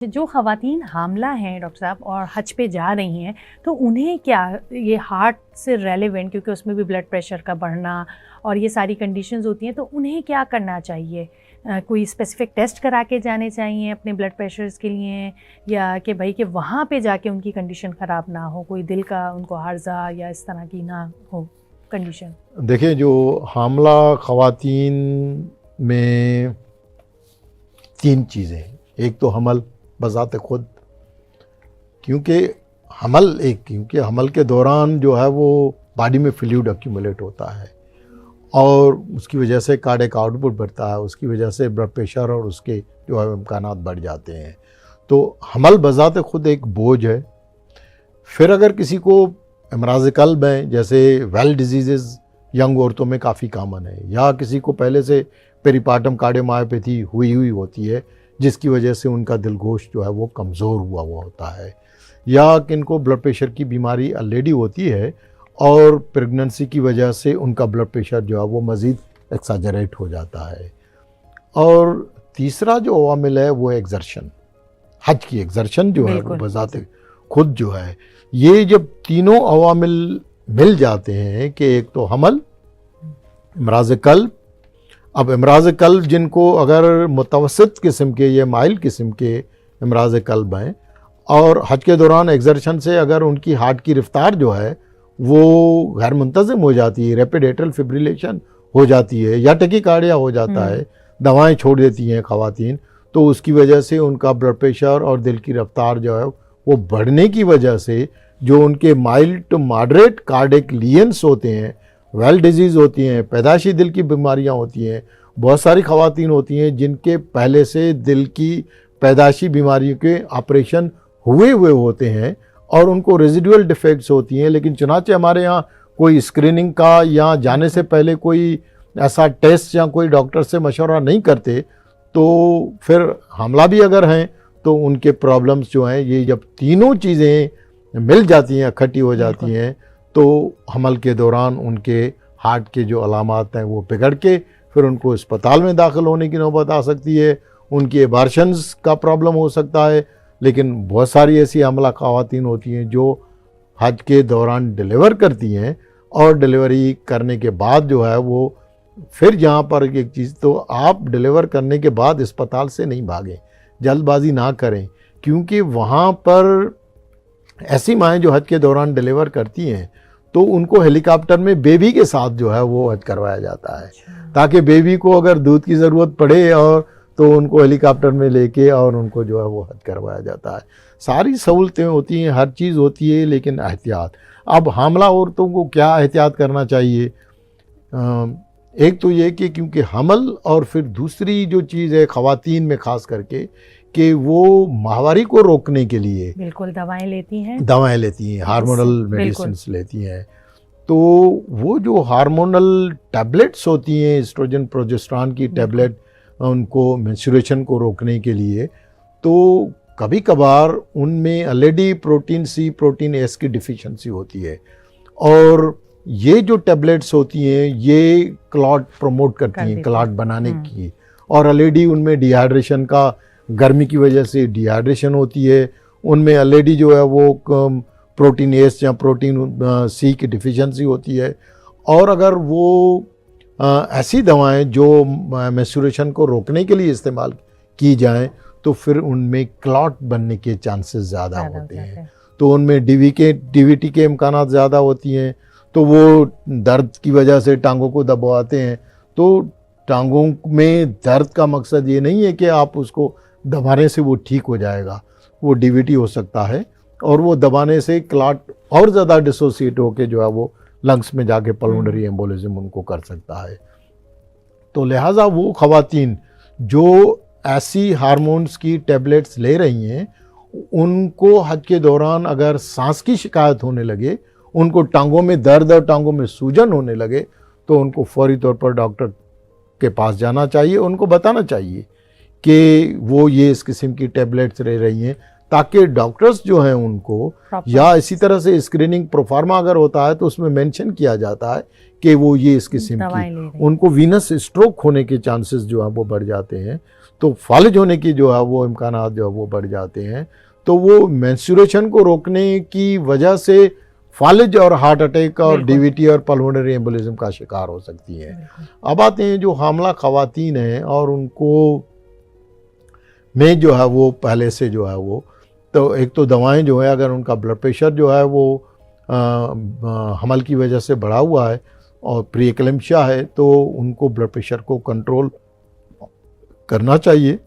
जो ख़वातीन हामला हैं डॉक्टर साहब और हज पे जा रही हैं, तो उन्हें क्या ये हार्ट से रेलेवेंट, क्योंकि उसमें भी ब्लड प्रेशर का बढ़ना और ये सारी कंडीशंस होती हैं, तो उन्हें क्या करना चाहिए? कोई स्पेसिफिक टेस्ट करा के जाने चाहिए अपने ब्लड प्रेशर्स के लिए, या कि भाई कि वहाँ पे जाके उनकी कंडीशन ख़राब ना हो, कोई दिल का उनको हार्जा या इस तरह की ना हो कंडीशन? देखिए, जो हामला ख़वातीन में 3 चीज़ें हैं। एक तो हमल बज़ात खुद, क्योंकि हमल के दौरान जो है वो बॉडी में फ्लूइड एक्यूमुलेट होता है और उसकी वजह से कार्डियक आउटपुट बढ़ता है, उसकी वजह से ब्लड प्रेशर और उसके जो है इम्कानात बढ़ जाते हैं। तो हमल बज़ात खुद एक बोझ है। फिर अगर किसी को अमराज़ क़ल्ब हैं, जैसे वेल डिजीज़ यंग औरतों में काफ़ी कॉमन है, या किसी को पहले से पेरिपार्टम कार्डियोमायोपैथी हुई होती है जिसकी वजह से उनका दिलगोश जो है वो कमज़ोर हुआ होता है, या किनको ब्लड प्रेशर की बीमारी ऑलरेडी होती है और प्रेगनेंसी की वजह से उनका ब्लड प्रेशर जो है वो मज़ीद एक्साजरेट हो जाता है। और तीसरा जो अवामिल है वो एक्सर्शन, हज की एक्सर्शन जो है वो बज़ात खुद जो है, ये जब तीनों अवामिल मिल जाते हैं कि एक तो हमल, अमराज़ क़ल्ब। अब अमराज़ क़ल्ब जिनको अगर मुतवस्सित किस्म के या माइल किस्म के अमराज़ क़ल्ब हैं और हज के दौरान एक्सर्शन से अगर उनकी हार्ट की रफ्तार जो है वो गैर मुंतज़िम हो जाती है, रैपिड एट्रियल फिब्रिलेशन हो जाती है या टैकीकार्डिया हो जाता है, दवाएं छोड़ देती हैं ख़वातीन, तो उसकी वजह से उनका ब्लड प्रेशर और दिल की रफ्तार जो है वो बढ़ने की वजह से जो उनके माइल्ड टू मॉडरेट कार्डियक लीयंस होते हैं, वेल डिजीज़ होती हैं, पैदाइशी दिल की बीमारियां होती हैं। बहुत सारी ख़वातीन होती हैं जिनके पहले से दिल की पैदाइशी बीमारियों के ऑपरेशन हुए होते हैं और उनको रेजिडुअल डिफेक्ट्स होती हैं, लेकिन चुनाचे हमारे यहाँ कोई स्क्रीनिंग का या जाने से पहले कोई ऐसा टेस्ट या कोई डॉक्टर से मशवरा नहीं करते, तो फिर हमला भी अगर हैं तो उनके प्रॉब्लम्स जो हैं, ये जब तीनों चीज़ें मिल जाती हैं, इकट्ठी हो जाती हैं, तो हमल के दौरान उनके हार्ट के जो अलामात हैं वो बिगड़ के फिर उनको अस्पताल में दाखिल होने की नौबत आ सकती है, उनकी एबार्शंस का प्रॉब्लम हो सकता है। लेकिन बहुत सारी ऐसी हमला ख़वातीन होती हैं जो हज के दौरान डिलीवर करती हैं और डिलीवरी करने के बाद जो है वो फिर यहाँ पर एक चीज़, तो आप डिलीवर करने के बाद अस्पताल से नहीं भागें, जल्दबाजी ना करें, क्योंकि वहाँ पर ऐसी माएँ जो हज के दौरान डिलीवर करती हैं तो उनको हेलीकॉप्टर में बेबी के साथ जो है वो हज करवाया जाता है, ताकि बेबी को अगर दूध की ज़रूरत पड़े और तो उनको हेलीकॉप्टर में लेके और उनको जो है वो हज करवाया जाता है। सारी सहूलतें होती हैं, हर चीज़ होती है, लेकिन एहतियात। अब हामला औरतों को क्या एहतियात करना चाहिए? एक तो ये कि क्योंकि हमल और फिर दूसरी जो चीज़ है ख़वातीन में ख़ास करके कि वो माहवारी को रोकने के लिए बिल्कुल दवाएं लेती हैं, हार्मोनल मेडिसिन्स लेती हैं। तो वो जो हार्मोनल टैबलेट्स होती हैं, एस्ट्रोजन प्रोजेस्टेरॉन की टैबलेट, उनको मेंस्ट्रुएशन को रोकने के लिए, तो कभी कभार उनमें already protein C, protein S की डिफिशिएंसी होती है और ये जो टैबलेट्स होती हैं ये क्लॉट प्रमोट करती हैं, क्लॉट बनाने की, और ऑलरेडी उनमें डिहाइड्रेशन का, गर्मी की वजह से डिहाइड्रेशन होती है, उनमें ऑलरेडी जो है वो प्रोटीन एस या प्रोटीन सी की डिफिशिएंसी होती है। और अगर वो ऐसी दवाएं जो मेंस्ट्रुएशन को रोकने के लिए इस्तेमाल की जाएं तो फिर उनमें क्लॉट बनने के चांसेस ज़्यादा होते हैं, तो उनमें डीवीटी के इम्कानात ज़्यादा होती हैं, तो वो दर्द की वजह से टांगों को दबाते हैं। तो टांगों में दर्द का मकसद ये नहीं है कि आप उसको दबाने से वो ठीक हो जाएगा, वो डीवीटी हो सकता है और वो दबाने से क्लॉट और ज़्यादा डिसोसिएट होकर जो है वो लंग्स में जाके पल्मोनरी एम्बोलिज्म उनको कर सकता है। तो लिहाजा वो ख़वातीन जो ऐसी हार्मोन्स की टैबलेट्स ले रही हैं, उनको हज के दौरान अगर सांस की शिकायत होने लगे, उनको टांगों में दर्द और टांगों में सूजन होने लगे, तो उनको फौरी तौर पर डॉक्टर के पास जाना चाहिए, उनको बताना चाहिए कि वो ये इस किस्म की टैबलेट्स ले रही हैं, ताकि डॉक्टर्स जो हैं उनको, या इसी तरह से स्क्रीनिंग प्रोफार्मा अगर होता है तो उसमें मेंशन किया जाता है कि वो ये इस किस्म की, उनको वीनस स्ट्रोक होने के चांसेस जो है वो बढ़ जाते हैं। तो फालिज होने की जो है वो इम्कानात जो है वो बढ़ जाते हैं। तो वो मेंस्ट्रुएशन को रोकने की वजह से फालिज और हार्ट अटैक और बिल्कुल। डीवीटी और पल्मोनरी एम्बोलिज्म का शिकार हो सकती हैं। अब आते हैं जो हामला खवातीन हैं और उनको में जो है वो पहले से जो है वो, तो एक तो दवाएं जो है, अगर उनका ब्लड प्रेशर जो है वो हमल की वजह से बढ़ा हुआ है और प्री एक्लेम्पशिया है, तो उनको ब्लड प्रेशर को कंट्रोल करना चाहिए।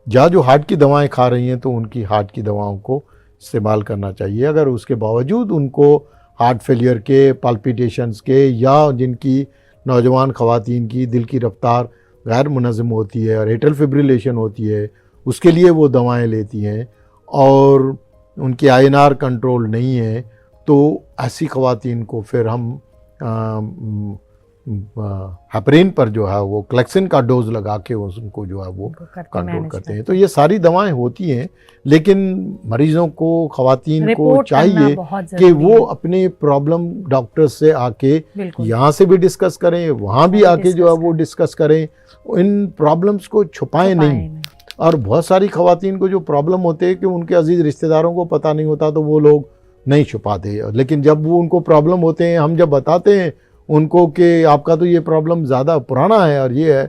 जहाँ जो हार्ट की दवाएं खा रही हैं तो उनकी हार्ट की दवाओं को इस्तेमाल करना चाहिए। अगर उसके बावजूद उनको हार्ट फेलियर के, पाल्पिटेशंस के, या जिनकी नौजवान ख़वातीन की दिल की रफ्तार गैर मुनज़्ज़म होती है और एट्रियल फिब्रिलेशन होती है, उसके लिए वो दवाएं लेती हैं और उनकी INR कंट्रोल नहीं है, तो ऐसी ख़वातीन को फिर हम हेपरिन पर जो है वो क्लेक्सिन का डोज लगा के उनको जो है वो कंट्रोल करते हैं। तो ये सारी दवाएं होती हैं, लेकिन मरीजों को, ख़वातीन को चाहिए कि वो अपने प्रॉब्लम डॉक्टर से आके यहाँ से भी डिस्कस करें, वहाँ भी आके जो है वो डिस्कस करें, इन प्रॉब्लम्स को छुपाएं नहीं। और बहुत सारी ख़वातीन को जो प्रॉब्लम होते हैं कि उनके अजीज़ रिश्तेदारों को पता नहीं होता, तो वो लोग नहीं छुपाते, लेकिन जब वो उनको प्रॉब्लम होते हैं, हम जब बताते हैं उनको कि आपका तो ये प्रॉब्लम ज़्यादा पुराना है और ये है,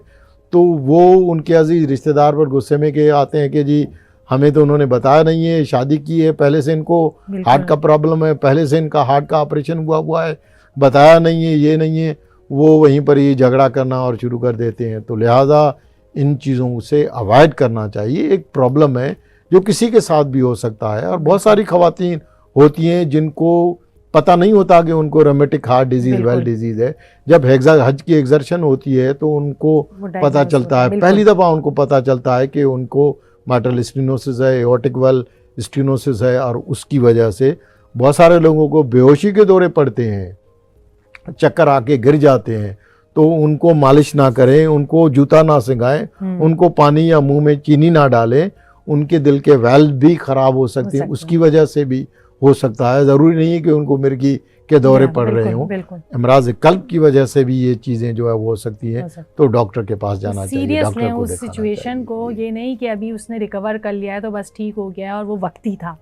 तो वो उनके अजीज़ रिश्तेदार पर गुस्से में के आते हैं कि जी हमें तो उन्होंने बताया नहीं है, शादी की है, पहले से इनको हार्ट का प्रॉब्लम है, पहले से इनका हार्ट का ऑपरेशन हुआ है, बताया नहीं है, ये नहीं है, वो वहीं पर ही झगड़ा करना और शुरू कर देते हैं। तो लिहाजा इन चीज़ों से अवॉइड करना चाहिए। एक प्रॉब्लम है जो किसी के साथ भी हो सकता है, और बहुत सारी ख़वातीन होती हैं जिनको पता नहीं होता कि उनको rheumatic heart disease, well disease है। जब हज की एग्जर्शन होती है तो उनको पता चलता है, पहली दफ़ा उनको पता चलता है कि उनको माइट्रल स्टेनोसिस है, एओर्टिक वेल स्टेनोसिस है, और उसकी वजह से बहुत सारे लोगों को बेहोशी के दौरे पड़ते हैं, चक्कर आके गिर जाते हैं। तो उनको मालिश ना करें, उनको जूता ना सिखाएं, उनको पानी या मुंह में चीनी ना डालें, उनके दिल के वेल्व भी ख़राब हो सकते हैं, उसकी वजह से भी हो सकता है। ज़रूरी नहीं है कि उनको मिर्गी के दौरे पड़ रहे हों, अमराज कल्ब की वजह से भी ये चीज़ें जो है वो हो सकती हैं। तो डॉक्टर के पास जाना चाहिए, डॉक्टर को उस सिचुएशन को, ये नहीं कि अभी उसने रिकवर कर लिया है तो बस ठीक हो गया और वो वक्ती था।